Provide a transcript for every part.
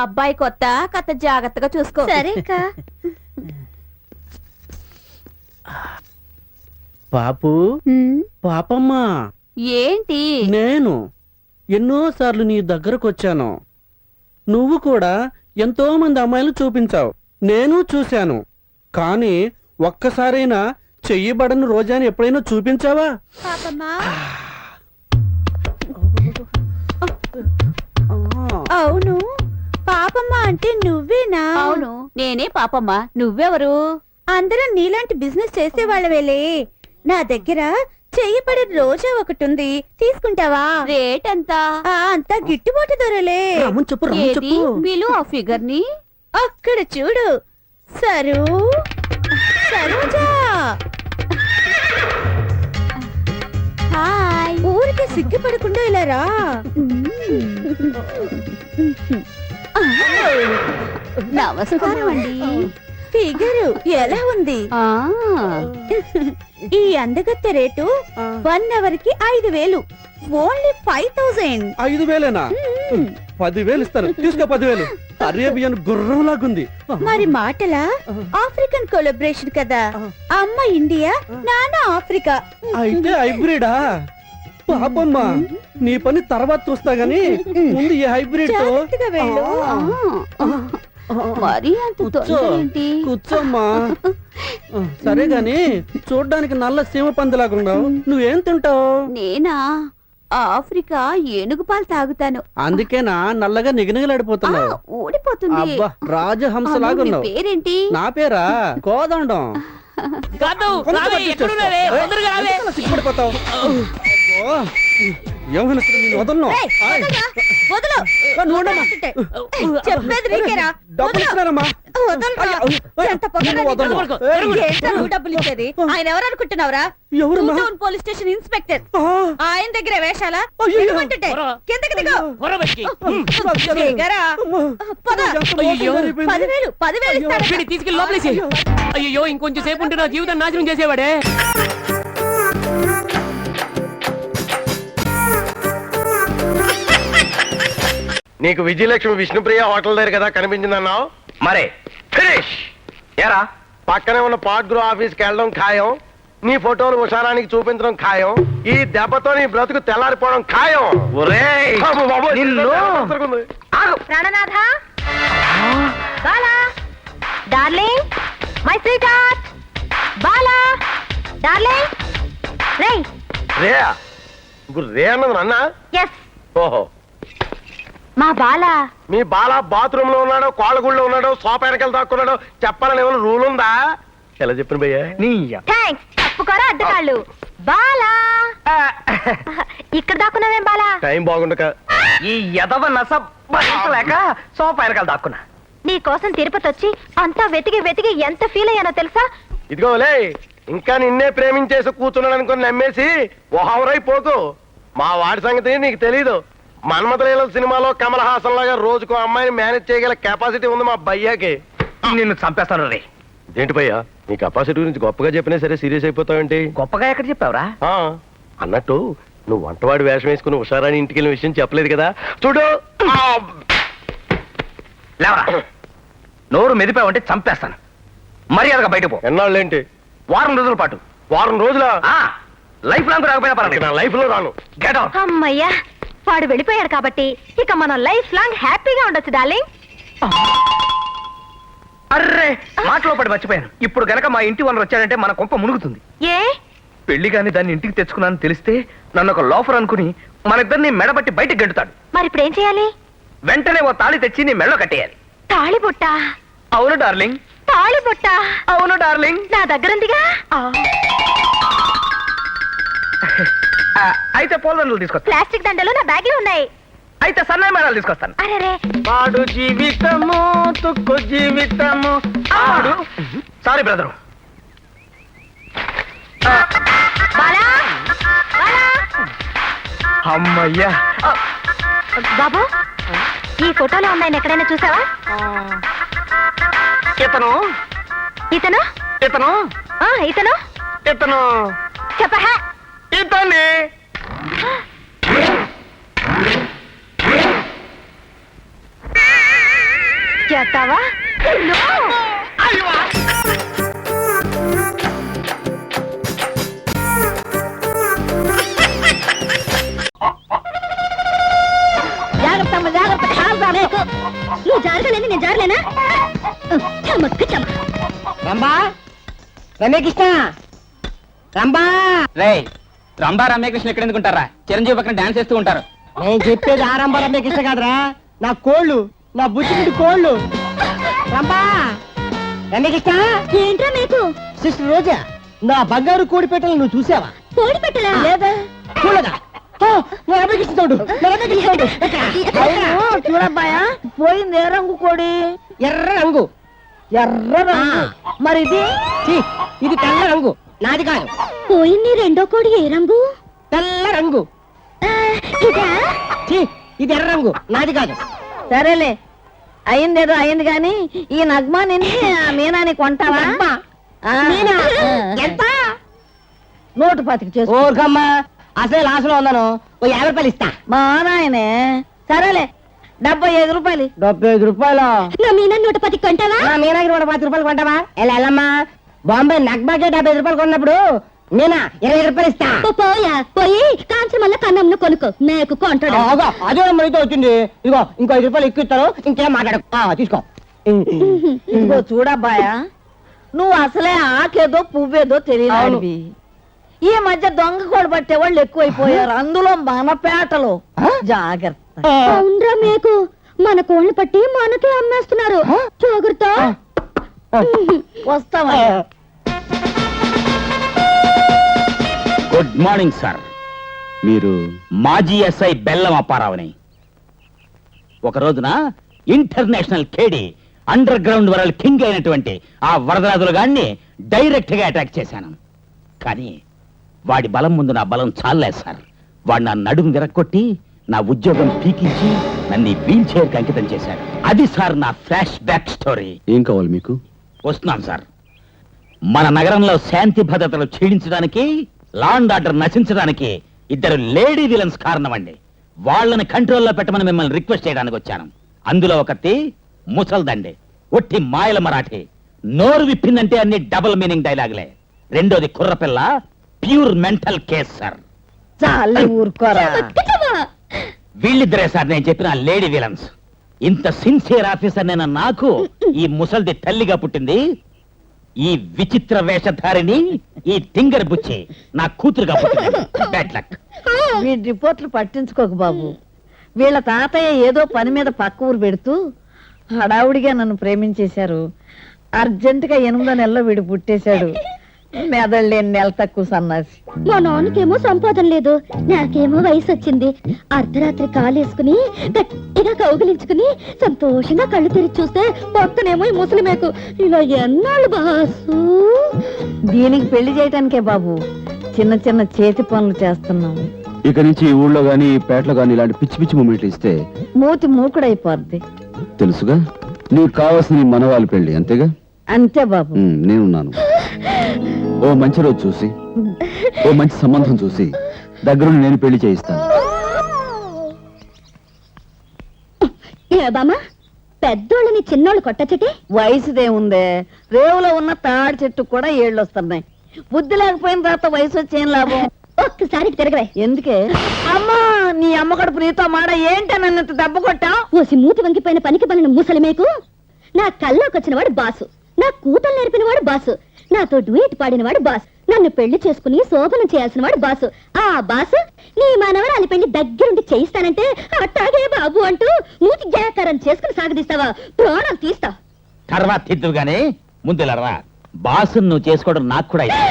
అబ్బాయి కొత్త కథ జాగ్రత్తగా చూసుకో. సరే అక్క. పాపు, పాపమ్మా, ఏంటి? నేను ఎన్నోసార్లు నీ దగ్గరకు వచ్చాను. నువ్వు కూడా ఎంతో మంది అమ్మాయిలు చూపించావు, నేను చూశాను. కానీ ఒక్కసారైనా చెయ్యబడని రోజాని ఎప్పుడైనా చూపించావా? పాపమ్మా. అవును, పాపమ్మ అంటే నువ్వేనా? అవును, నేనే పాపమ్మ. నువ్వెవరు? అందరం నీలాంటి బిజినెస్ చేసే వాళ్ళవేలే. నా దగ్గర చెయ్యబడి రోజా ఒకటి ఉంది, తీసుకుంటావా? రేట్ ఎంత? అంతా గిట్టుబాటు ధరలే. ఏది? బిలు ఆ ఫిగర్ ని అక్కడ చూడు. సరోజా. హాయ్. ఊరికి సిగ్గుపడకుండా ఇలా రా. నమస్కారం అండి. ఫిగరు ఎలా ఉంది? ఈ అందగత్తె రేటు 1 అవర్ కి 5,000. ఓన్లీ 5,000. 5,000? 10,000 ఇస్తాను, తీసుకో 10,000. అరేబియన్ గుర్రంలాగుంది. మరి మాటలా? ఆఫ్రికన్ కొలాబరేషన్ కదా. అమ్మ ఇండియా, నాన్న ఆఫ్రికా. అయితే హైబ్రిడా? పాపమ్మా, నీ పని తర్వాత చూస్తా గానీ ముందు ఈ హైబ్రిడ్ తో జాగ్రత్తగా వెళ్ళు. మరి అంత తొందర ఏంటి? కూర్చోమ్మా. సరే గాని చూడ్డానికి నల్ల సీమ పందిలాగున్నావు, నువ్వేం తింటావు? నేనా? ఆఫ్రికా ఏనుగు పాలు తాగుతాను. అందుకేనా నల్లగా నిగనిగలాడిపోతున్నావు? ఊడిపోతుంది. అబ్బా, రాజహంసలాగున్నావు. పేరేంటి? నా పేరా కోదండం. సిగ్గుపడిపోతావు. ఏమైనా వదలను. వదలు. చెప్పేది నీకేరా? డబ్బులు ఇస్తున్నారమ్మా. ఎంత పొగరా నీకు? ఏంటా నువ్వు డబ్బులు ఇచ్చేది? ఆయన ఎవరు అనుకుంటున్నావురా? Police station inspector. ఆయన దగ్గర వేషాలా? కిందకి దిగు. దిగరా. పద. 10,000 ఇస్తాడు. తీసుకెళ్ళి లోపలేసి. అయ్యో, ఇంకొంచెం సేపు ఉంటే నా జీవితం నాశనం చేసేవాడే. నీకు విజయలక్ష్మి విష్ణుప్రియ హోటల్ దగ్గర కదా కనిపించిందన్నావు? మరే ఫినిష్. ఏరా, పక్కనే ఉన్న పాట్ గ్రో ఆఫీస్కి వెళ్ళడం ఖాయం, నీ ఫోటోలు ఉషారానికి చూపించడం ఖాయం, ఈ దెబ్బతో నీ బ్రతుకు తెల్లారిపోవడం ఖాయం. ప్రాణనాథ, Bala, darling, my sweetheart, Bala, darling. రేయ్, రే ఇప్పుడు రే అన్నది నాన్న? ఎస్, ఓహో. మా బాలా. మీ బాలా బాత్రూమ్ లో ఉన్నాడో, కోళ్ళగుళ్ళో ఉన్నాడో, సోఫా వెనకాల దాక్కున్నాడో చెప్పాలని ఏమైనా రూల్ ఉందా? ఎలా చెప్పిన భయ్యా? థాంక్స్. తప్పుకోరా అడ్డకాళ్ళు. బాలా, ఇక్కడ దాక్కున్నావేం బాలా? టైం బాగుండక ఈ యదవ నస భరించలేక సోఫా వెనకాల దాక్కున్నా. నీ కోసం తిరుపతి వచ్చి అంతా వెతికి వెతికి ఎంత ఫీల్ అయ్యానో తెలుసా? ఇదిగోలే, ఇంకా నిన్నే ప్రేమించేసి కూర్చున్నాడు అనుకుని నమ్మేసి ఓహవరైపోకు. మా వాడి సంగతి నీకు తెలీదు. మన్మథలీల సినిమాలో కమల్ హాసన్ లాగా రోజుకు అమ్మాయిని మేనేజ్ చేయగల కెపాసిటీ ఉంది మా భయ్యాకి. నిన్ను చంపేస్తాను రే. ఏంటి భయ్యా, నీ కెపాసిటీ గురించి గొప్పగా చెప్పినా సరే సీరియస్ అయిపోతావేంటి? గొప్పగా ఎక్కడ చెప్పావురా? అన్నట్టు నువ్వు వంటవాడి వేషం వేసుకుని ఉషారాని ఇంటికి వెళ్ళిన విషయం చెప్పలేదు కదా. చూడు, లేవరా, నోరు మెదిపావంటే చంపేస్తాను. మర్యాదగా బయట పో. ఎన్నాళ్ళేంటి? వారం రోజుల పాటు. వారం రోజుల? లైఫ్ లాంగ్ రాకపోయినా పర్వాలేదు. నా లైఫ్ లో రాను. Get out. అమ్మయ్యా, వాడు వెళ్ళిపోయాడు కాబట్టి ఇక మనం లైఫ్ లాంగ్ హ్యాపీగా ఉండొచ్చు డార్లింగ్. అర్రే, మాటలో పడి మర్చిపోయాను. ఇప్పుడు గనక మా ఇంటి వాళ్ళు వచ్చాడంటే మన కొంప మునుగుతుంది. ఏ పెళ్లి గాని దాన్ని ఇంటికి తెచ్చుకున్నాను తెలిస్తే నన్ను ఒక లోఫర్ అనుకుని మన ఇద్దరిని మెడబట్టి బయటకు గెంటుతాడు. మరి ఇప్పుడు ఏం చేయాలి? వెంటనే ఓ తాళి తెచ్చి నీ మెడలో కట్టేయాలి. తాళిబుట్ట? అవును డార్లింగ్. తాళిబుట్ట? అవును డార్లింగ్. నా దగ్గరుందిగా. అయితే పూలదండలు తీసుకొస్తా. ప్లాస్టిక్ దండలు నా బ్యాగ్ లో ఉన్నాయి. అయితే సన్నాయి మేళాలు తీసుకొస్తాను. అరే, పాడు జీవితము తుక్కు జీవితము. Sorry brother. బాలా, బాలా. అమ్మయ్యా. బాబు, ఈ ఫోటోలో ఉన్నాయి ఎక్కడైనా చూసావా? ఇతను ఇతను ఇతను ఇతను ఇతను చెప్పహా. ఇతన్ని చేస్తావా జాగ్రత్త అమ్మ, జాగ్రత్త. కాలుతానే. నువ్వు జారగలేని నేను జారలేనా? చమక్కు చమ. రంబా రమ్యకృష్ణ రంబా రంభా రమ్యకృష్ణ ఎక్కడ ఎందుకుంటారా? చిరంజీవి పక్కన డాన్స్ చేస్తూ ఉంటారు. నేను చెప్పేది ఆ రంబా రమ్యకృష్ణ కాదురా, నా కోళ్ళు, నా బుచ్చిమిటి కోళ్ళు. రంబా రమ్యకృష్ణ. ఏంట్రా మీకు సిస్టర్ రోజా, నా బంగారు కోడి పెట్టలు నువ్వు చూసావా? కోడి పెట్టలా? లేదా. చూడదా? నా రమ్యకృష్ణ తోడు, నా రమ్యకృష్ణ తోడు. చూడబ్బాయా, పోయింది ఏ రంగు కోడి? ఎర్ర రంగు. ఎర్ర రంగు. మరి ఇది ఛీ, ఇది తెల్ల రంగు, నాది కాదు. పోయింది రెండో కోడి ఏ రంగు? తెల్ల రంగు. ఛీ, ఇది ఎర్ర రంగు, నాది కాదు. సరేలే, అయిందేదో అయింది గాని ఈ నగ్మాని మీనాని కొంటావా? మీనా? ఎంత? 125 చేసుకో. ఊరుకమ్మా, అసలు లాసులో ఉన్నాను, ఓ 50 రూపాయలు ఇస్తా. మా నాయనే. సరేలే, 75 రూపాయలు. 75 రూపాయలు? నా మీనా 110 కొంటావా? నా మీనాకి 110 రూపాయలు కొంటావా? వెళ్ళమ్మా, బాంబే నగ్మాకే 75 రూపాయలు కొన్నప్పుడు మీనా 20 రూపాయలు ఇస్తా. పోయా, పోయి కాంచి మళ్ళీ కన్నంను కొనుక్కో, మేకు కొంటాడు. అదే మనతో వచ్చింది. ఇదిగో ఇంకో 5 రూపాయలు ఎక్కువ ఇస్తాను, ఇంకేం మాట్లాడు. తీసుకో. ఇదిగో చూడబ్బాయా, నువ్వు అసలే ఆకేదో పువ్వేదో తెలియదు. ఈ మధ్య దొంగ కోడి పట్టే వాళ్ళు ఎక్కువైపోయారు, అందులో మన పేటలో. జాగ్రత్త. అవునరా మేకు, మన కోళ్ళు పట్టి మనకే అమ్మేస్తున్నారు. జాగ్రత్త. వస్తావా? Good morning sir. మీరు మాజీ ఎస్ఐ బెల్లం అప్పారావుని. ఒక రోజున ఇంటర్నేషనల్ కేడి అండర్ గ్రౌండ్ వరల్డ్ కింగ్ అయినటువంటి ఆ వరదరాజుల గాడిని డైరెక్ట్ గా అటాక్ చేశాను. కానీ వాడి బలం ముందు నా బలం చాలలేదు సార్. వాడు నా నడుము విరక్కొట్టి నా ఉద్యోగం పీకించి నన్ను వీల్ చైర్ కి అంకితం చేశాడు. అది సార్ నా ఫ్లాష్ బ్యాక్ స్టోరీ. ఏం కావాలి మీకు? వస్తున్నాను సార్. మన నగరంలో శాంతి భద్రతలు క్షీణించడానికి, లా అండ్ ఆర్డర్ నశించడానికి 2 లేడీ విలన్స్ కారణమండి. వాళ్ళని కంట్రోల్లో పెట్టమని మిమ్మల్ని రిక్వెస్ట్ చేయడానికి వచ్చాను. అందులో ఒకటి ముసల్దండి, ఒట్టి మాయల మరాఠీ, నోరు విప్పిందంటే అన్ని డబుల్ మీనింగ్ డైలాగులే. రెండోది కుర్రపిల్ల, ప్యూర్ మెంటల్ కేస్ సార్. చాలే ఊరుకోరా. వీళ్ళిద్దరే సార్ నేను చెప్పిన లేడీ విలన్స్. ఇంత సిన్సియర్ ఆఫీసర్ నేను నాకు ఈ ముసల్ది తల్లిగా పుట్టింది. ఈ విచిత్ర వేషధారిని ఈ తింగర్ బుచ్చి నా కూతురుగా పుట్టింది. Bad luck. వీడి రిపోర్ట్లు పట్టించుకోకు బాబు. వీళ్ళ తాతయ్య ఏదో పని మీద పక్క ఊరు పెడుతూ హడావుడిగా నన్ను ప్రేమించేశారు. అర్జెంటుగా 8వ నెలలో వీడు పుట్టేశాడు. మెదళ్ళేని నెల తక్కువ సన్నాసి. మా నాన్నకేమో సంపాదన లేదు, నాకేమో వయసు వచ్చింది. అర్ధరాత్రి కాలేసుకుని గట్టిగా కౌగిలించుకుని సంతోషంగా కళ్ళు తెరిచి చూస్తే పక్కనేమో ఈ ముసలిమేకు. ఇలా ఎన్నాళ్ళు బాసు? దీనికి పెళ్లి చేయటానికే బాబు చిన్న చిన్న చేతి పనులు చేస్తున్నాం. ఇక నుంచి ఈ ఊళ్ళో గానీ ఈ పేటలో గానీ ఇలాంటి పిచ్చి పిచ్చి మూమెంట్లు ఇస్తే మూతి మూకుడైపోద్ది. తెలుసుగా, నీకు కావాల్సిన నీ మనవాళ్ళ పెళ్లి, అంతేగా? అంతే బాబు. నేనున్నాను. ఓ మంచి రోజు చూసి, ఓ మంచి సంబంధం చూసి దగ్గరుండి నేను పెళ్లి చేయిస్తాను. ఏ బామ్మ, పెద్దోళ్ళని చిన్నోళ్ళు కొట్టచ్చటే? వయసుదేముందే, రేవులో ఉన్న తాడి చెట్టు కూడా ఏళ్ళు వస్తున్నాయి. బుద్ధి లేకపోయిన తర్వాత వయసు వచ్చేం లాభం? ఒక్కసారి తిరగవే. ఎందుకే? అమ్మా, నీ అమ్మ కడుపు నీతో మాడ. ఏంటే నన్ను ఇంత దెబ్బ కొట్టా? ఓసి మూతి వంగిపోయిన పనికి పనిన ముసలిమేకు. నా కల్లోకి వచ్చిన వాడు బాసు, నా కూతురు నేర్పిన వాడు బాసు, నాతో డ్యూట్ పాడిన వాడు బాసు, నన్ను పెళ్లి చేసుకుని శోభనం చేయాల్సిన వాడు బాసు. ఆ బాసు నీ మనవరాలి పెళ్లి దగ్గరుండి చేయిస్తానంటే అట్టాగే బాబు అంటూ మూతి జాకారం చేసుకుని సాగదీస్తావా? ప్రాణం తీస్తా. తర్వాత తిద్దు గానీ ముందులరా. బాసు నువ్వు చేసుకోవడం నాకు కూడా ఇష్టం.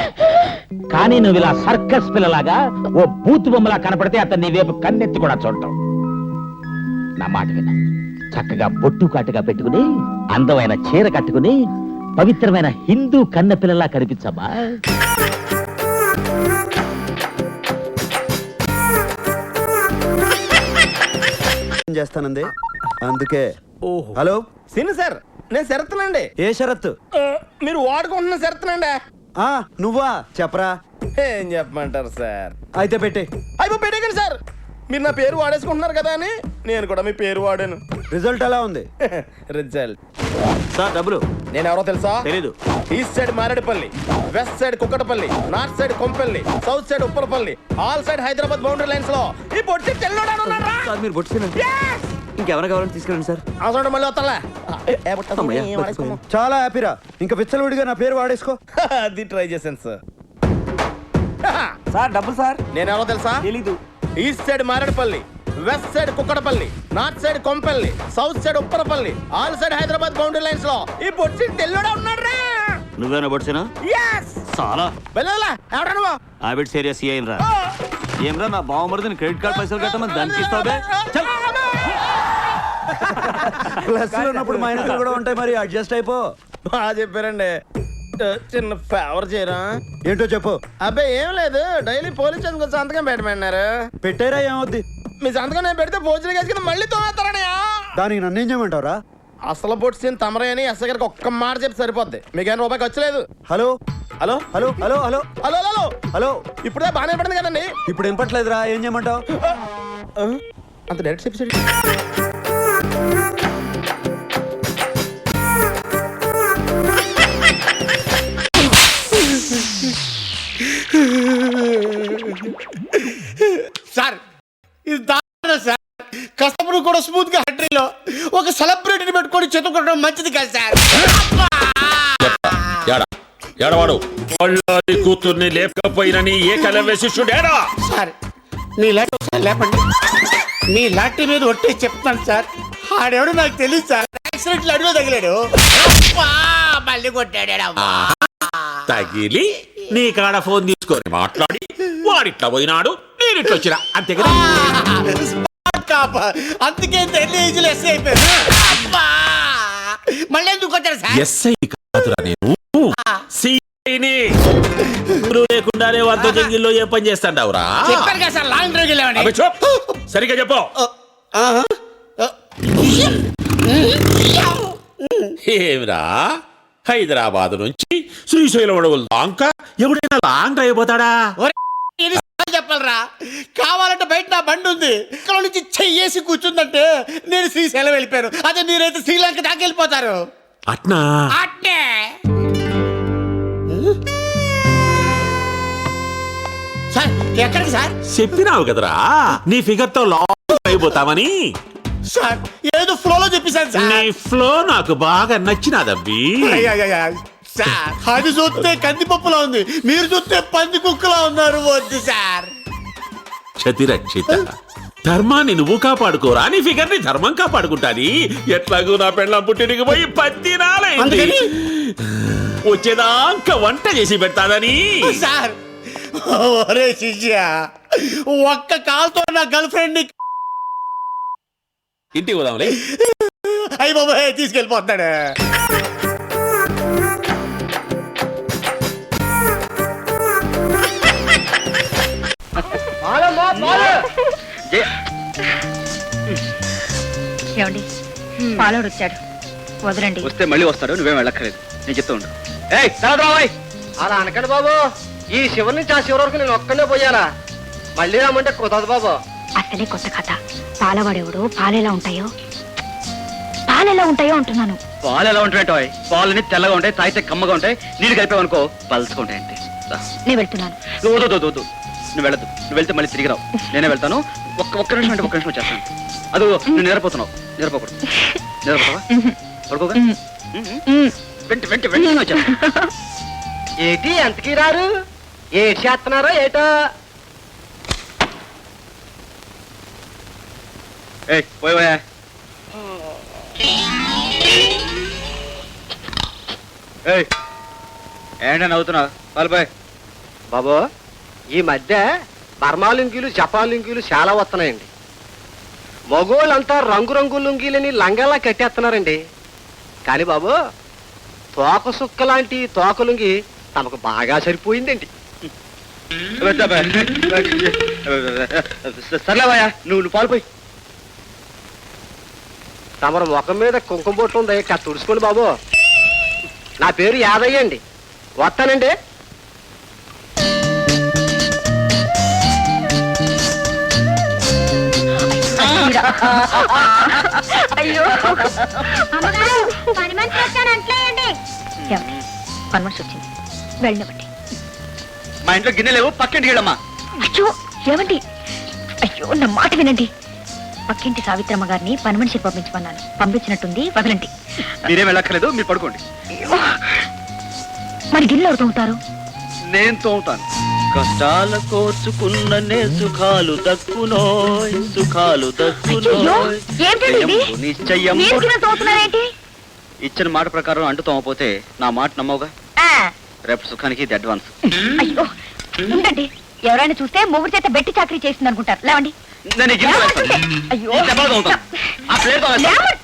కానీ నువ్వు ఇలా సర్కస్ పిల్లలాగా ఓ బూత్ బొమ్మలా కనపడితే అతన్ని నీ వైపు కన్నెత్తి కూడా చూడటం. నా మాట విన్నా, చక్కగా బొట్టు కాటుగా పెట్టుకుని అందమైన చీర కట్టుకుని పవిత్రమైన హిందూ కన్నె పిల్లలా కనిపించమ్మా. చేస్తానండి అందుకే. హలో సిన్ సార్, నేను శరత్నండి. ఏ షరత్తు? మీరు వాడుకుంటున్న శరత్నండి. నువ్వా? చెప్పరా. ఏం చెప్పమంటారు సార్? అయితే పెట్టే. అయిపో పెట్టేకండి సార్. మీరు నా పేరు వాడేసుకుంటున్నారు కదా అని నేను కూడా మీ పేరు వాడాను. రిజల్ట్ ఎలా ఉంది? రిజల్ట్ సార్ డబ్బులు. నేను ఎవరో తెలుసా? తెలీదు. East side Maredupalli, west side Kukatpally, north side Kompally, south side Uppalapalli, all side Hyderabad boundary lines లో ఈ పొట్టి తెల్లోడాడు ఉన్నారా? సార్ మీరు బొట్టు ఇంకెవరైనా కావాలని తీసుకెళ్ళండి సార్. అవసరం మళ్ళీ వస్తాలే. చాలా హ్యాపీరా. ఇంకా విచ్చలవిడిగా నా పేరు వాడేసుకో. అది ట్రై చేశాను సార్. సార్ డబ్బులు సార్. నేను ఎవరో తెలుసా? తెలీదు. East side Maredupalli, west side Kukatpally, north side Kompally, south side Upparpally, all side Hyderabad boundary lines లో ఈ పొట్టి తెల్లోడా ఉన్నారా? నువ్వేనా బొట్సేనా? చాలా వెళ్ళాలా? ఎవడా నువ్వు? హ్యాబిట్ సీరియస్ అయ్యిండ్రా. ఏమ్రా నా బావమరిదిని క్రెడిట్ కార్డ్ పైసలు కట్టమని దానికి ఇస్తావే? ప్లస్ ఉన్నప్పుడు మైనస్ కూడా ఉంటాయి, మరి అడ్జస్ట్ అయిపో. బాగా చెప్పారండి. చిన్న ఫేవర్ చేయరా? ఏంటో చెప్పు. అబ్బాయి ఏం లేదు, డైలీ పోలీస్ స్టేషన్ కొంచెం సంతకం పెట్టమన్నారు. పెట్టారా? ఏమవుద్ది? మీ సంతకం నేను పెడితే పోలీసులు కేసుకుని మళ్ళీ తోమేస్తారనయా. దానికి నన్ను ఏం చేయమంటావరా? అసలు పొట్టి సీన్ తమరే అని ఎస్ఐ గారికి ఒక్క మాట చెప్పి సరిపోద్ది. మీకేం రూపాయికి వచ్చలేదు. Hello hello hello hello hello hello hello hello. ఇప్పుడే బాగానే పడింది కదండి. ఇప్పుడు వినపట్లేదురా, ఏం చేయమంటావు? అంత డైరెక్ట్ చెప్పి సార్ ఇది దారుణం సార్. కస్టమర్ కూడా స్మూత్ గా హండ్రీలో ఒక సెలబ్రిటీని పెట్టుకొని చెతుకోవడం మంచిది కాదు సార్. ఎడవాడు కూతుర్ని లేపకపోయినని ఏ కలవే శిష్యుడేరా? సార్ నీ లాంటి ఒకసారి లేపండి. నీ లాంటి మీద ఒట్టేసి చెప్తాను సార్. ఆడెవడు నాకు తెలియదు సార్. యాక్సిడెంట్లు అడిలో తగిలాడు, మళ్ళీ కొట్టాడు. తగిలి నీ కాడ ఫోన్ తీసుకొని మాట్లాడి వాడిట్లా పోయినాడు, నేను ఇట్లా వచ్చినా అంతే కదా. అందుకే ఎన్ని ఏజ్లు ఎస్ఐ అయిపోయారు. మళ్ళీ ఎందుకు వచ్చారు సార్? ఎస్ఐ కాదురా, నేను సిఐని. లేకుండానే వంత జంగిల్లో ఏ పని చేస్తాండావురా? చెప్పారు కదా సార్, లాంగ్ డ్రైవ్ వెళ్ళామని. సరిగ్గా చెప్పు. ఏమిరా, హైదరాబాద్ నుంచి శ్రీశైలం అడవుల దాకా ఎవడైనా లాంగ్ డ్రైవ్ పోతాడా? చెప్పాలరా, కావాలంటే బయట నా బండి ఉంది, ఇక్కడ నుంచి చెయ్యేసి కూర్చుందంటే నేను శ్రీశైలం వెళ్ళిపోయాను. అదే మీరైతే శ్రీలంక దాకా వెళ్ళిపోతారు. అట్నా? అట్నే సార్. ఎక్కడికి సార్? చెప్పినావు కదరా నీ ఫిగర్ తో లాంగ్ అయిపోతామని. సార్ ఏదో ఫ్లోలో చెప్పేశాను సార్. నీ ఫ్లో నాకు బాగా నచ్చినాదబ్బి. సార్ అది చూస్తే కందిపప్పులా ఉంది, మీరు చూస్తే పంది కుక్కలా ఉన్నారు. వద్దు సార్. క్షతిరక్షిత, ధర్మాన్ని నువ్వు కాపాడుకోరా, నీ ఫిగర్ ని ధర్మం కాపాడుకుంటాది. ఎట్లాగూ నా పెళ్ళం పుట్టినకి పోయి 10 నాలైంది. వచ్చేదాకా వంట చేసి పెడతాదని. సార్ ఒరే శిష్య, ఒక్క కాల్తో నా గర్ల్ ఫ్రెండ్ ని ఇంటికి పోదాంలే. అయ్యి బాబాయ్ తీసుకెళ్ళిపోతాడు. ఏమండి, పాలోడు వచ్చాడు, వదలండి. వస్తే మళ్ళీ వస్తాడు, నువ్వేం వెళ్ళక్కర్లేదు, నేను చెప్తూ ఉండు. అలా అనకండి బాబు. ఈ శివరి నుంచి ఆ శివరి వరకు నేను ఒక్కడే పోయాలా? మళ్ళీ రామంటే కుదరదు బాబు. అసలే కొత్త కథ. పాలవాడేవుడు పాలెలా ఉంటాయో అంటున్నాను. పాలు ఎలా ఉంటాయి? పాలని తెల్లగా ఉంటాయి, తాగితే కమ్మగా ఉంటాయి, నీళ్ళు కలిపావనుకో పలుచుకుంటాయి అంతే. నేను వెళ్తున్నాను. నువ్వు వెళ్ళదు, నువ్వు వెళ్తే మళ్ళీ తిరిగి రావు. నేనే వెళ్తాను. ఒక్క నిమిషం అంటే ఒక్క నిమిషం వచ్చేస్తాను. అది నువ్వు నిద్రపోతున్నావు, నిద్రపోకూడదు. నిద్రపోతావా? పడుకోగా వెంటనే వచ్చేస్తాను. ఏటి ఎంతకీ రారు? ఏటి చేస్తున్నారో ఏటో. పోయా ఏంటని అవుతున్నావు? పాల్పోయ్ బాబు, ఈ మధ్య బర్మా లుంగీలు, జపాన్ లుంగీలు చాలా వస్తున్నాయండి. మగోళ్ళంతా రంగురంగు లుంగీలని లంగాలా కట్టేస్తున్నారండి. కానీ బాబు, తోక సుక్క లాంటి తోక లుంగి తమకు బాగా సరిపోయిందండి. సర్లేవయ్యా, నువ్వు పాల్పోయి. తమరు ముఖం మీద కుంకుమ బొట్టు ఉంది, తుడుచుకోండి బాబు. నా పేరు యాదయ్య అండి, వస్తానండి. అయ్యో పని మనిషి వచ్చాడు అంట్లేయండి. పని మనిషి వచ్చింది, వెళ్ళనివ్వండి. మా ఇంట్లో గిన్నె లేవు, పక్కింటికి వెళ్ళమ్మా. అయ్యో ఏమండి, అయ్యో నా మాట వినండి. పక్కింటి సావిత్రమ్మ గారిని పని మనిషి పంపించమన్నాను, పంపించినట్టుంది, వదలండి. మీరేం వెళ్ళక్కర్లేదు, మీరు పడుకోండి. మరి గిన్నెలు ఎవరు తోముతారు? నేను తోముతాను. కష్టాల కోర్చుకున్ననే సుఖాలు దక్కునోయ్, సుఖాలు దక్కునోయ్. ఏమిటండి ఇది? నిశ్చయం. మీరు గిన్నెలు తోముతున్నారేంటి? ఇచ్చిన మాట ప్రకారం అంటు తోమపోతే నా మాట నమ్మవుగా. ఆ, రేపు సుఖానికి ఇది అడ్వాన్స్. అయ్యో ఉండండి, ఎవరైనా చూస్తే మొగుడు చేత బెట్టి చాకరీ చేస్తుంది అనుకుంటారు. లేవండి. నేను ఈ గిన్నె వేస్తాను. అయ్యో ఈ దెబ్బలు తోముతాను. ఆ ప్లేట్ తోమేస్తాను. లేవండి.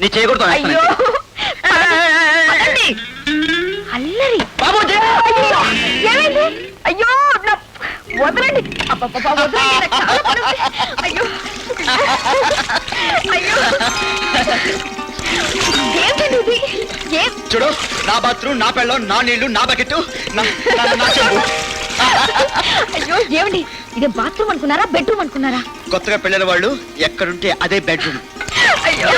నీ చేయకూడదు. అయ్యో పదండి. అల్లరి బాబు అయ్యో ఏమైంది? అయ్యో వదలండి. అబ్బబ్బబ్బా, వదలండి, నాకు చాలా పని ఉంది. అయ్యో అయ్యో ఏమిటండి ఇది? ఏం చూడు, నా బాత్రూమ్, నా పెళ్ళం, నా నీళ్లు, నా బకెట్, నా చెంబు. అయ్యో ఏమండి, ఇదే బాత్రూమ్ అనుకున్నారా, బెడ్రూమ్ అనుకున్నారా? కొత్తగా పెళ్ళిన వాళ్ళు ఎక్కడుంటే అదే బెడ్రూమ్. అయ్యో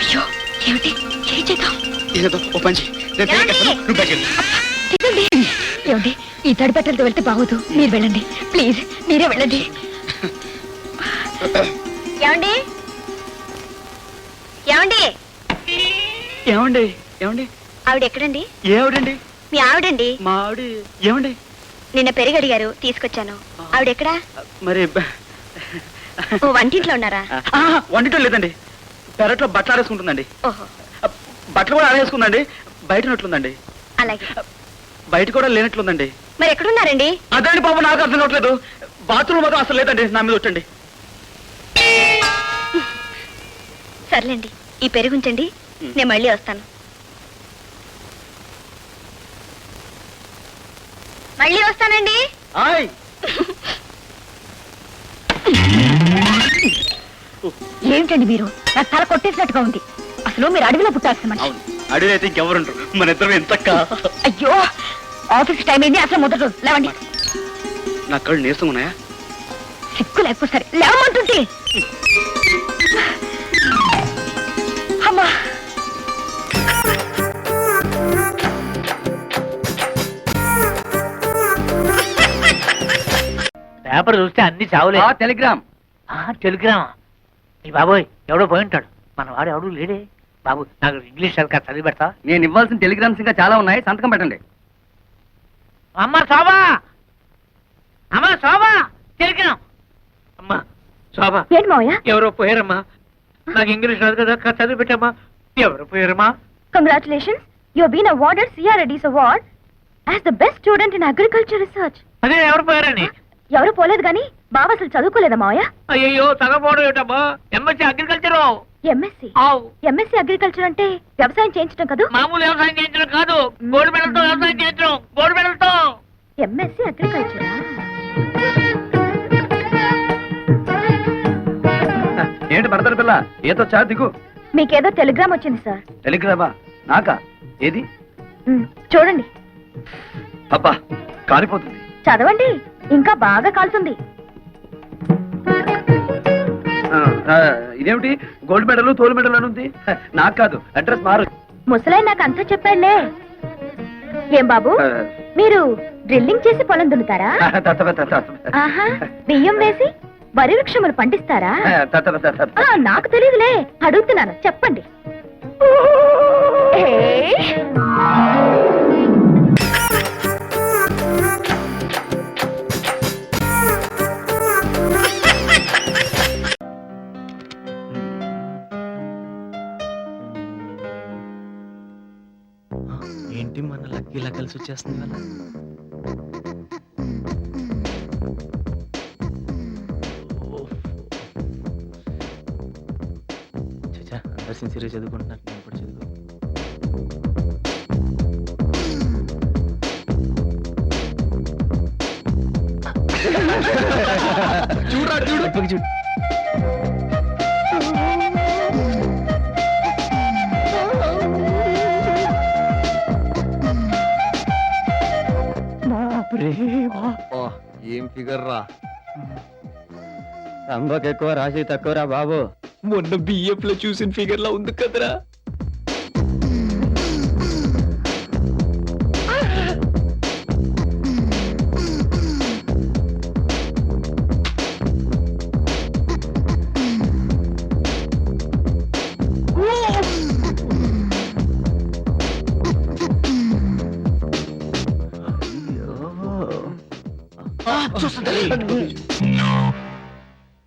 అయ్యో ఏమిటి? ఏం చేద్దాం? ఏదో ఓ పంచి, నేను పెళ్లి చేస్తాను, నువ్వు బయటికి వెళ్ళు. తినండి. ఏమండి, ఈ తడిపెట్టలతో వెళ్తే బాగోదు, మీరు వెళ్ళండి ప్లీజ్, మీరే వెళ్ళండి. ఏమండి ఏమండి ఏమండి ఏమండి ఆవిడ ఎక్కడండి? ఏమిటండి? మీ ఆవిడండి. మా ఆవిడ ఏమండి? నిన్న పెరిగి అడిగారు, తీసుకొచ్చాను. ఆవిడెక్కడా? మరి ఓ వంటింట్లో ఉన్నారా? వంటితో లేదండి, పెరట్లో బట్టలు ఆరేసుకుంటుందండి. ఓహో బట్టలు కూడా ఆరేసుకుందండి, బయట నట్లుందండి. అలాగే. బయట కూడా లేనట్లుందండి. మరి ఎక్కడున్నారండి? అదండి బాబు, నాకు అర్థం కావట్లేదు. బాత్రూమ్ మాత్రం అసలు లేదండి, నా మీద వచ్చండి. సర్లేండి, ఈ పెరుగుంచండి, నేను మళ్ళీ వస్తాను. మళ్ళీ వస్తానండి. ఆయ్ ఏమిటండి మీరు, నాకు తల కొట్టేసినట్టుగా ఉంది. అసలు మీరు అడవిలో పుట్టాల్సిన మనిషి. అవును, అడిగితే ఇంకెవరుంటారు, మన ఇద్దరం ఎంతక్క. అయ్యో ఆఫీస్ టైం అయింది, అసలు మొదటి రోజు. లేవండి. నా కళ్ళు నీరసం ఉన్నాయా? సిక్కు లేకపోతే సరే, లేవమంటుంటే. అమ్మా పేపర్ చూస్తే అన్ని చావులే. టెలిగ్రామ్. టెలిగ్రామా? ఈ బాబోయ్ ఎవడో పోయి ఉంటాడు, మన వాడు ఎవడు లేడే. బాబు నాకు ఇంగ్లీష్ సరిగ్గా చదివి పెడతా. నేను ఇవ్వాల్సిన టెలిగ్రామ్స్ ఇంకా చాలా ఉన్నాయి, సంతకం పెట్టండి. అమ్మ శోభా, అమ్మ శోభా, టెలిగ్రామ్. అమ్మా శోభా, ఏంటి మావయ్య? ఎవరో పోయారమ్మా, నాకు ఇంగ్లీష్ రాదు కదా, చదివి పెట్టమ్మా. ఎవరు పోయారమ్మా? Congratulations, you have been awarded CRD's award as the best student in agriculture research. అదే ఎవరు పోయారని. ఎవరు పోలేదు గాని బావ అసలు చదువుకోలేదా మావయ్య? అయ్యో తగపోవడం ఏటమ్మా, MSc agriculture. MSc MSc agriculture అంటే వ్యవసాయం చేయించడం కదా? మామూలు వ్యవసాయం చేయించడం కాదు, గోల్డ్ మెడల్తో వ్యవసాయం చేయించడం, గోల్డ్ మెడల్తో. ఎంఎస్సి అగ్రికల్చరా? ఏంటి భరతర్ పిల్ల, ఏదో చా దిగు. మీకేదో టెలిగ్రామ్ వచ్చింది సార్. టెలిగ్రామా? నాకా? ఏది? చూడండి. అబ్బా, కాలిపోతుంది. చదవండి, ఇంకా బాగా కాలుతుంది. ఇదేమిటి, గోల్డ్ మెడల్, తోలు మెడల్ అని ఉంది? నాకు కాదు, అడ్రస్ మారు. ముసలై నాకు అంతా చెప్పాడులే. ఏం బాబు, మీరు డ్రిల్లింగ్ చేసి పొలం దున్నుతారా? ఆహా, బియ్యం వేసి వరి వృక్షములు పండిస్తారా? నాకు తెలియదులే, అడుగుతున్నాను, చెప్పండి. ఏంటి మన లక్కీ ఇలా కలిసి వచ్చేస్తుంది కదా. అందరు సిన్సియర్గా చదువుకుంటున్నారు, నేను కూడా చదువు. చూడరా చూడు చూడు. ఏం ఫిగర్ రా, రంభకు ఎక్కువ రాసి తక్కువరా బాబు. మొన్న బిఎఫ్ లో చూసిన ఫిగర్ లా ఉంది కదరా.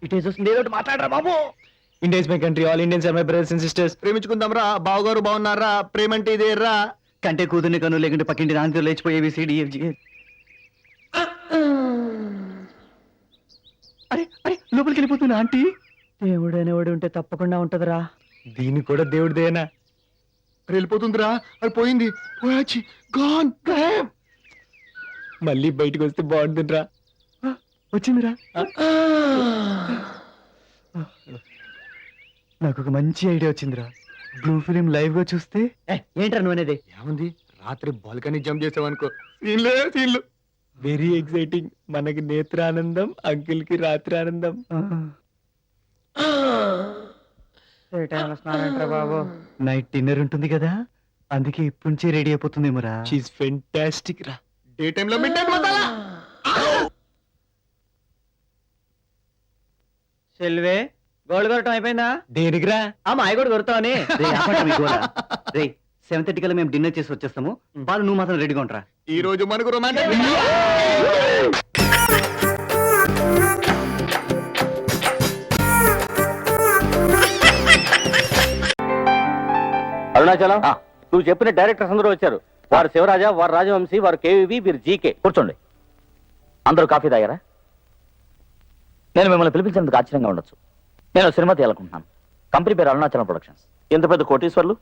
ఇటే చూస్తుంది ఏదో మాట్లాడరా బాబు. Indians my country, all Indians are my brothers and sisters. ప్రేమించుకుందాం రా, బావగారు బాగున్నారా, ప్రేమంటే ఇదే రా. కంటే కూతుర్ని కను లేకుంటే పక్కింటి దాంతో లేచిపోయేవి సిడిఎఫ్జి. అరే అరే లోపలికి వెళ్ళిపోతున్నా ఆంటీ. దేవుడైనవాడు ఉంటే తప్పకుండా ఉంటదిరా. దీన్ని కూడా దేవుడిదేనా? వెళ్ళిపోతుందిరా, అది పోయింది, పోయాచి గాన్. మళ్ళీ బయటకు వస్తే బాగుంటుందిరా. వచ్చిందిరా. నాకు ఒక మంచి ఐడియా వచ్చిందిరా. బ్లూ ఫిలిం లైవ్ గా చూస్తే. ఏంట్రా నువ్వు అనేది? ఏముంది, రాత్రి బాల్కనీ జంప్ చేసావనుకో, సీన్లు వెరీ ఎక్సైటింగ్. మనకి నేత్రానందం, అంకిల్ కి రాత్రి ఆనందం. బాబు నైట్ డిన్నర్ ఉంటుంది కదా, అందుకే ఇప్పటి నుంచే రెడీ అయిపోతుందేమోరా. షీస్ ఫెంటాస్టిక్ రా. డే టైం లో మిడ్ నైట్ మసాలా. సెల్వే గోల్డ్ కొరటం అయిపోయిందా? దేనికిరా? ఆ మాయ కూడా కొడతావని. రే 7:30 కల్లా మేము డిన్నర్ చేసి వచ్చేస్తాము. బాలు నువ్వు మాత్రం రెడీగా ఉంటారా. ఈ రోజు మనకు రొమాంటిక్. అరుణాచలం, నువ్వు చెప్పిన డైరెక్టర్స్ అందరూ వచ్చారు. వారు శివరాజ, వారు రాజవంశీ, వారు కేవీవి, వీరు జీకే. కూర్చోండి. అందరూ కాఫీ తాగారా? నేను మిమ్మల్ని పిలిపించినందుకు ఆశ్చర్యంగా ఉండొచ్చు. నేను సినిమా తీయాలనుకుంటున్నాను. కంపెనీ పేరు అరుణాచలం ప్రొడక్షన్స్. ఎంత పెద్ద కోటీశ్వర్లు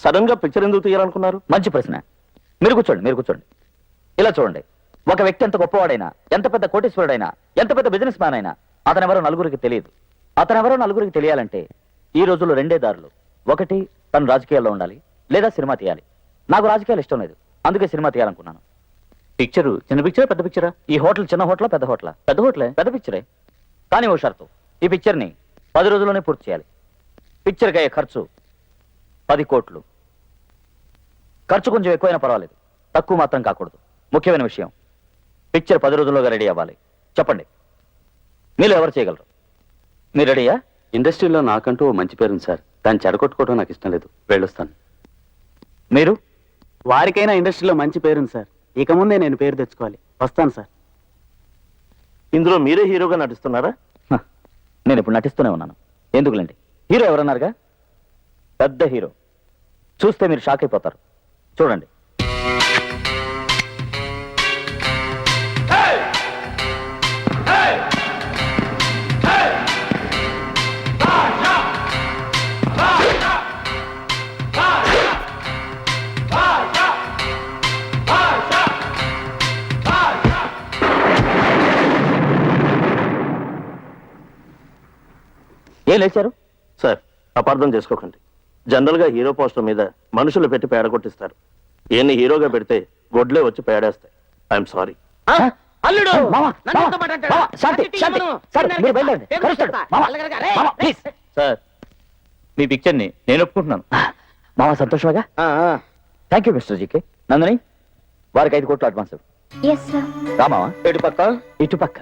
సడన్ గా పిక్చర్ ఎందుకు తీయాలనుకున్నారు? మంచి ప్రశ్న. మీరు కూర్చోండి. ఇలా చూడండి, ఒక వ్యక్తి ఎంత గొప్పవాడైనా, ఎంత పెద్ద కోటీశ్వరుడైనా, ఎంత పెద్ద బిజినెస్ మ్యాన్ అయినా అతనెవరో నలుగురికి తెలియదు. అతనెవరో నలుగురికి తెలియాలంటే ఈ రోజుల్లో రెండే దారులు. ఒకటి, తను రాజకీయాల్లో ఉండాలి, లేదా సినిమా తీయాలి. నాకు రాజకీయాలు ఇష్టం లేదు, అందుకే సినిమా తీయాలనుకున్నాను. పిక్చరు చిన్న పిక్చరా, పెద్ద పిక్చరా? ఈ హోటల్ చిన్న హోటలా, పెద్ద హోటలా? పెద్ద హోటలే, పెద్ద పిక్చరే. కానీ ఓ షరతు, ఈ పిక్చర్ని 10 రోజుల్లోనే పూర్తి చేయాలి. పిక్చర్కి అయ్యే ఖర్చు 10 కోట్లు. ఖర్చు కొంచెం ఎక్కువైనా పర్వాలేదు, తక్కువ మాత్రం కాకూడదు. ముఖ్యమైన విషయం, పిక్చర్ 10 రోజుల్లోగా రెడీ అవ్వాలి. చెప్పండి, మీరు ఎవరు చేయగలరు? మీరు రెడీయా? ఇండస్ట్రీలో నాకంటూ ఓ మంచి పేరుంది సార్, దాన్ని చెడగొట్టుకోవడం నాకు ఇష్టం లేదు, వెళ్ళొస్తాను. మీరు? వారికైనా ఇండస్ట్రీలో మంచి పేరుంది సార్, ఇక ముందే నేను పేరు తెచ్చుకోవాలి, వస్తాను సార్. ఇందులో మీరే హీరోగా నటిస్తున్నారా? నేను ఇప్పుడు నటిస్తూనే ఉన్నాను. ఎందుకులేండి, హీరో ఎవరన్నారుగా, పెద్ద హీరో. చూస్తే మీరు షాక్ అయిపోతారు. చూడండి. ఏం లేచారు? సార్, అపార్థం చేసుకోకండి. జనరల్ గా హీరో పోస్టర్ మీద మనుషులు పెట్టి పేడ కొట్టిస్తారు. ఈయన్ని హీరోగా పెడితే గొడ్లే వచ్చి పేడేస్తాయి. I'm sorry. అల్లుడు సార్, మీ పిక్చర్ ని నేను ఒప్పుకుంటున్నాను. మామ సంతోషమేగా? Thank you mister GK. నందని, వారికి 5 కోట్లు అడ్వాన్స్. రామావా, ఇటు పక్క.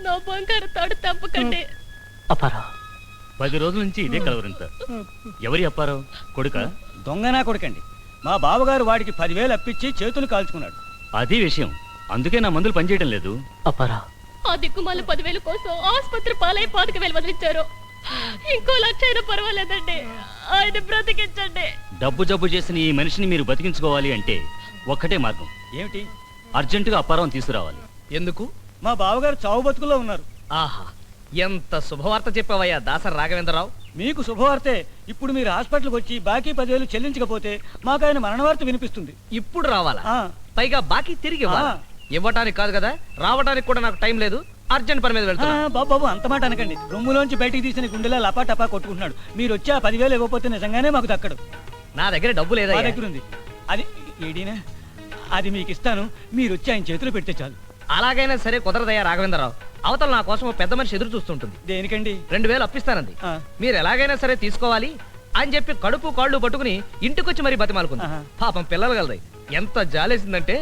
నా బంగారు తాడు తప్పకండి. 10 రోజుల నుంచి ఇదే కలవరింత. ఎవరి అప్పారావు కొడుక? దొంగనా కొడుకండి. మా బావగారు వాడికి 10,000 అప్పించి చేతులు కాల్చుకున్నాడు. అదే విషయం, అందుకే నా మందులు పనిచేయడం లేదు. ఆ దిక్కుమాల 10,000 కోసం ఆసుపత్రి పాలై 5,000 వదిలించారు. ఇంకో 1,00,000 అయినా పర్వాలేదండి, ఆయన బ్రతికించండి. డబ్బు జబ్బు చేసిన ఈ మనిషిని మీరు బతికించుకోవాలి అంటే ఒక్కటే మార్గం. ఏమిటి? అర్జెంటుగా అప్పారావు తీసుకురావాలి. ఎందుకు? మా బావగారు చావు బతుకుల్లో ఉన్నారు. ఆహా, ఎంత శుభవార్త చెప్పావయ్యా దాసరి రాఘవేంద్రరావు. మీకు శుభవార్తే. ఇప్పుడు మీరు హాస్పిటల్కి వచ్చి బాకీ 10,000 చెల్లించకపోతే మాకు ఆయన మరణవార్త వినిపిస్తుంది. ఇప్పుడు రావాలా? పైగా బాకీ తిరిగి ఇవ్వటానికి కాదు కదా, రావటానికి కూడా నాకు టైం లేదు. అర్జెంట్ పని మీద వెళ్తున్నా. బాబు అంత మాట అనకండి. రొమ్ములోంచి బయటికి తీసిన గుండెలా లపా టపా కొట్టుకుంటున్నాడు. మీరు వచ్చి ఆ 10,000 ఇవ్వకపోతే నిజంగానే మాకు దక్కడు. నా దగ్గర డబ్బు లేదా మా దగ్గర ఉంది. అది ఏడీనా అది మీకు ఇస్తాను, మీరు వచ్చి ఆయన చేతిలో పెడితే చాలు. అలాగైనా సరే కుదరదయ్యా రాఘవేంద్రరావు. అవతల నా కోసం ఓ పెద్ద మనిషి ఎదురు చూస్తుంటుంది. దేనికండి? 2000 అప్పిస్తానంది. మీరు ఎలాగైనా సరే తీసుకోవాలి అని చెప్పి కడుపు కాళ్ళు పట్టుకుని ఇంటికొచ్చి మరీ బతిమాలుకుంది. పాపం పిల్లలు కలదాయి. ఎంత జాలేసిందంటే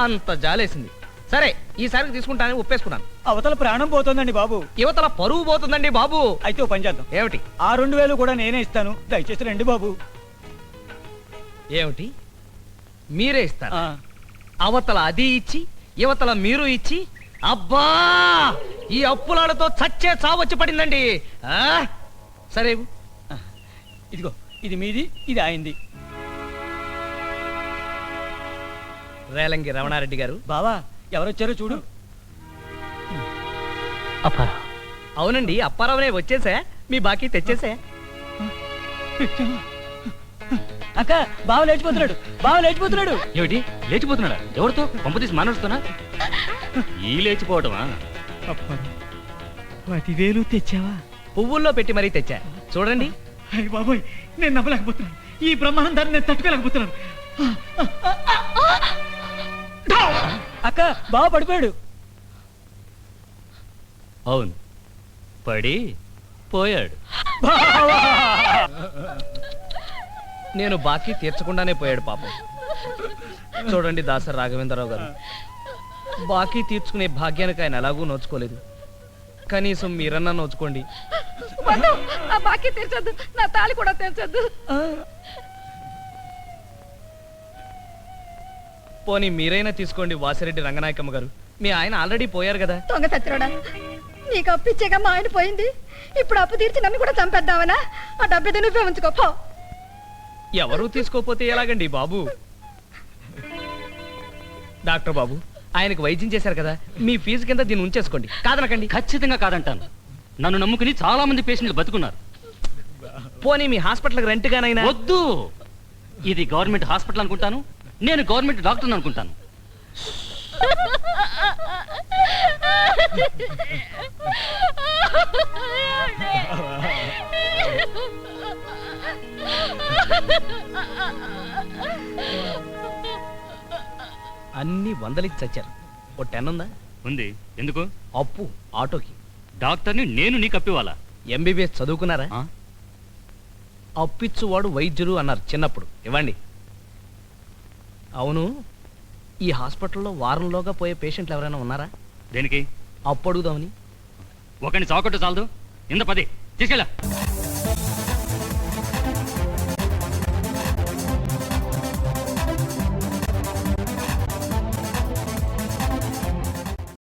అంత జాలేసింది. సరే ఈసారికి తీసుకుంటానని ఒప్పేసుకున్నాను. అవతల ప్రాణం పోతుందండి బాబు. యువతల పరువు పోతుందండి బాబు. అయితే ఓ పని చేద్దాం. ఏమిటి? ఆ 2000 కూడా నేనే ఇస్తాను, దయచేసి రండి బాబు. ఏమిటి మీరే ఇస్తారు? అవతల అది ఇచ్చి యువతల మీరు ఇచ్చి, అబ్బా ఈ అప్పులాలతో చచ్చే చావచ్చి పడిందండి. సరే ఇదిగో ఇది మీది, ఇది ఆయనది. రేలంగి రమణారెడ్డి గారు. బావా ఎవరొచ్చారో చూడు. అవునండి అప్పారావునే వచ్చేసా, మీ బాకీ తెచ్చేసా. అక్క బావ లేచిపోతున్నాడు, బావ లేచిపోతున్నాడు. ఏమిటి లేచిపోతున్నాడా? ఎవరితో? పంప తీసి మానేస్తున్నా? ఈ లేచిపోవటమా? 10,000 తెచ్చావా? పువ్వుల్లో పెట్టి మరీ తెచ్చా చూడండి. అయ్య బాబోయ్, నేను నమ్మలేకపోతున్నాను. ఈ బ్రహ్మాండం దాన్ని నేను తట్టుకోలేకపోతున్నాను. అక్క బావ పడిపోయాడు. అవును పడి పోయాడు. నేను బాకీ తీర్చకుండానే పోయాడు పాపం. చూడండి దాసరి రాఘవేంద్రరావు గారు, బాకీ తీర్చుకునే భాగ్యానికి ఆయన ఎలాగూ నోచుకోలేదు. కనీసం మీరన్నా నోచుకోండి. నా బాకీ తీర్చొద్దు, నా తాళి కూడా తీర్చొద్దు. పోనీ మీరైనా తీసుకోండి వాసిరెడ్డి రంగనాయకమ్మ గారు. మీ ఆయన ఆల్రెడీ పోయారు కదా. దొంగ సత్యరోడా, నీకు అప్పు ఇచ్చేగా మా ఆయన పోయింది. ఇప్పుడు అప్పు తీర్చి నన్ను కూడా చంపేద్దామనా? ఆ డబ్బు నువ్వే ఉంచుకోపో. ఎవరూ తీసుకోపోతే ఎలాగండి బాబు? డాక్టర్ బాబు, ఆయనకు వైద్యం చేశారు కదా, మీ ఫీజు కింద దీన్ని ఉంచేసుకోండి. కాదనకండి. ఖచ్చితంగా కాదంటాను. నన్ను నమ్ముకుని చాలా మంది పేషెంట్లు బతుకున్నారు. పోనీ మీ హాస్పిటల్కి రెంట్గానైనా. వద్దు, ఇది గవర్నమెంట్ హాస్పిటల్ అనుకుంటాను, నేను గవర్నమెంట్ డాక్టర్ అనుకుంటాను. అన్ని వందలకి చచ్చారు. ఓ 10 ఉందా? ఉంది. ఎందుకు? అప్పు ఆటోకి. డాక్టర్ని నేను నీకు అప్పివాలా? ఎంబీబీఎస్ చదువుకున్నారా? అప్పిచ్చువాడు వైద్యుడు అన్నారు చిన్నప్పుడు. ఇవ్వండి. అవును, ఈ హాస్పిటల్లో వారంలోగా పోయే పేషెంట్లు ఎవరైనా ఉన్నారా? దేనికి? అప్పు అడుగుదామని. ఒకరిని చాకొట్టు చాలదు, ఇంత 10 తీసుకెళ్ళా.